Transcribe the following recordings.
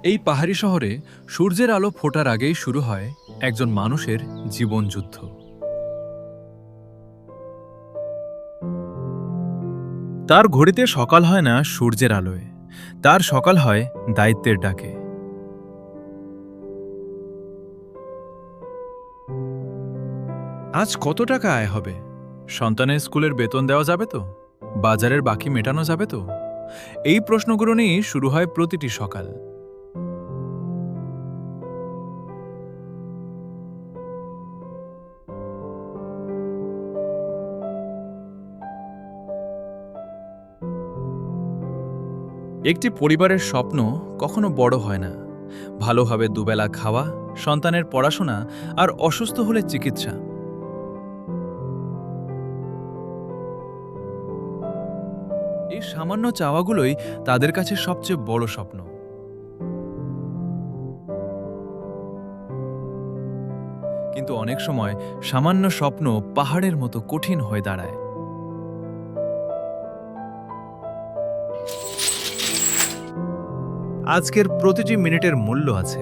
এই পাহাড়ি শহরে সূর্যের আলো ফোটার আগেই শুরু হয় একজন মানুষের জীবনযুদ্ধ। তার ঘড়িতে সকাল হয় না সূর্যের আলোয়, তার সকাল হয় দায়িত্বের ডাকে। আজ কত টাকা আয় হবে? সন্তানের স্কুলের বেতন দেওয়া যাবে তো? বাজারের বাকি মেটানো যাবে তো? এই প্রশ্নগুলো নিয়েই শুরু হয় প্রতিটি সকাল। একটি পরিবারের স্বপ্ন কখনো বড় হয় না। ভালোভাবে দুবেলা খাওয়া, সন্তানের পড়াশোনা আর অসুস্থ হলে চিকিৎসা। এই সামান্য চাওয়াগুলোই তাদের কাছে সবচেয়ে বড় স্বপ্ন। কিন্তু অনেক সময় সামান্য স্বপ্ন পাহাড়ের মতো কঠিন হয়ে দাঁড়ায়। আজকের প্রতিটি মিনিটের মূল্য আছে।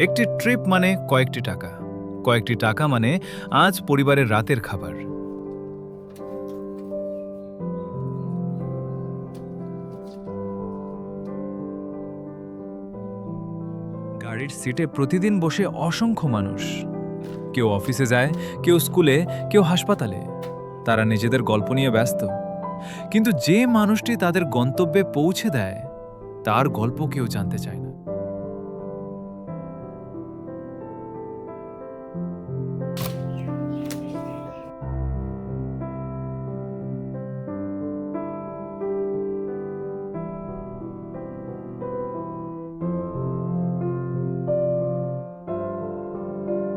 একটি ট্রিপ মানে কয়েকটি টাকা, কয়েকটি টাকা মানে আজ পরিবারের রাতের খাবার। গাড়ির সিটে প্রতিদিন বসে অসংখ্য মানুষ। কেউ অফিসে যায়, কেউ স্কুলে, কেউ হাসপাতালে। তারা নিজেদের গল্প নিয়ে ব্যস্ত। কিন্তু যে মানুষটি তাদের গন্তব্যে পৌঁছে দেয়, তার গল্প কেউ জানতে চায় না।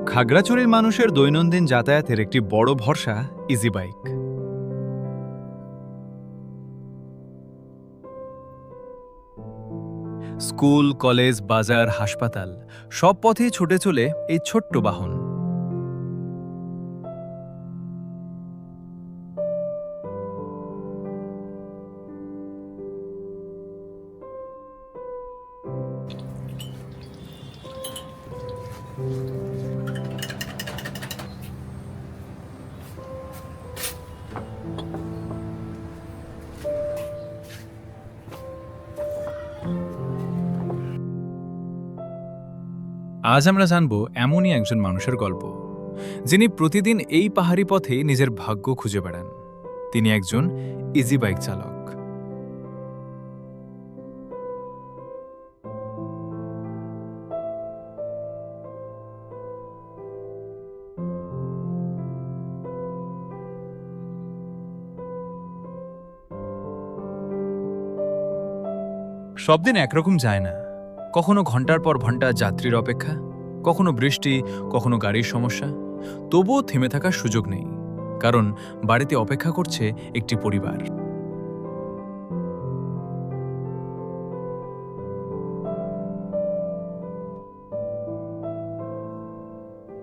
খাগড়াছড়ির মানুষের দৈনন্দিন যাতায়াতের একটি বড় ভরসা ইজি বাইক। স্কুল, কলেজ, বাজার, হাসপাতাল সব পথেই ছুটে চলে এই ছোট্ট বাহন। আজ আমরা জানব এমনই একজন মানুষের গল্প, যিনি প্রতিদিন এই পাহাড়ি পথে নিজের ভাগ্য খুঁজে বেড়ান। তিনি একজন ইজি বাইক চালক। সব দিন একরকম যায় না। কখনো ঘন্টার পর ঘন্টা যাত্রীর অপেক্ষা, কখনো বৃষ্টি, কখনো গাড়ির সমস্যা। তবুও থেমে থাকার সুযোগ নেই, কারণ বাড়িতে অপেক্ষা করছে একটি পরিবার।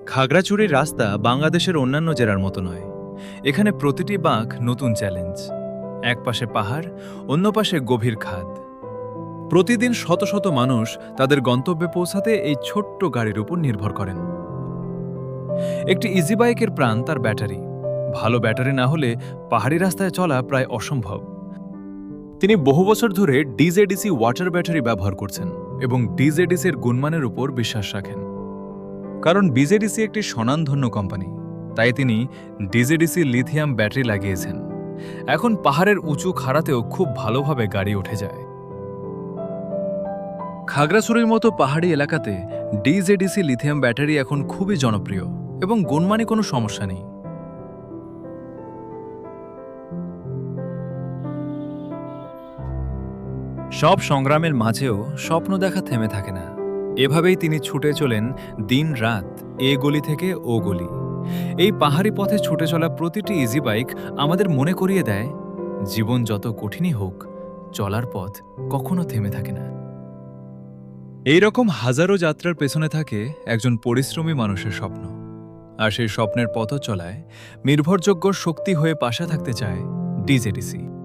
খাগড়াছড়ির রাস্তা বাংলাদেশের অন্যান্য জেলার মতো নয়। এখানে প্রতিটি বাঁক নতুন চ্যালেঞ্জ। এক পাশে পাহাড়, অন্য পাশে গভীর খাদ। প্রতিদিন শত শত মানুষ তাদের গন্তব্যে পৌঁছাতে এই ছোট্ট গাড়ির উপর নির্ভর করেন। একটি ইজি বাইকের প্রাণ তার ব্যাটারি। ভালো ব্যাটারি না হলে পাহাড়ি রাস্তায় চলা প্রায় অসম্ভব। তিনি বহু বছর ধরে ডিজেডিসি ওয়াটার ব্যাটারি ব্যবহার করছেন এবং ডিজেডিসির গুণমানের উপর বিশ্বাস রাখেন। কারণ বিজেডিসি একটি স্বনামধন্য কোম্পানি, তাই তিনি ডিজেডিসি লিথিয়াম ব্যাটারি লাগিয়েছেন। এখন পাহাড়ের উঁচু খাড়াতেও খুব ভালোভাবে গাড়ি উঠে যায়। খাগড়াছড়ির মতো পাহাড়ি এলাকাতে ডিজেডিসি লিথিয়াম ব্যাটারি এখন খুবই জনপ্রিয় এবং গুণমানে কোনো সমস্যা নেই। সব সংগ্রামের মাঝেও স্বপ্ন দেখা থেমে থাকে না। এভাবেই তিনি ছুটে চলেন দিন রাত, এ গলি থেকে ও গলি। এই পাহাড়ি পথে ছুটে চলা প্রতিটি ইজি বাইক আমাদের মনে করিয়ে দেয়, জীবন যত কঠিনই হোক, চলার পথ কখনো থেমে থাকে না। এই রকম হাজারো যাত্রার পেছনে থাকে একজন পরিশ্রমী মানুষের স্বপ্ন। আর সেই স্বপ্নের পথ চলায় নির্ভরযোগ্য শক্তি হয়ে পাশে থাকতে চায় ডিজেডিসি।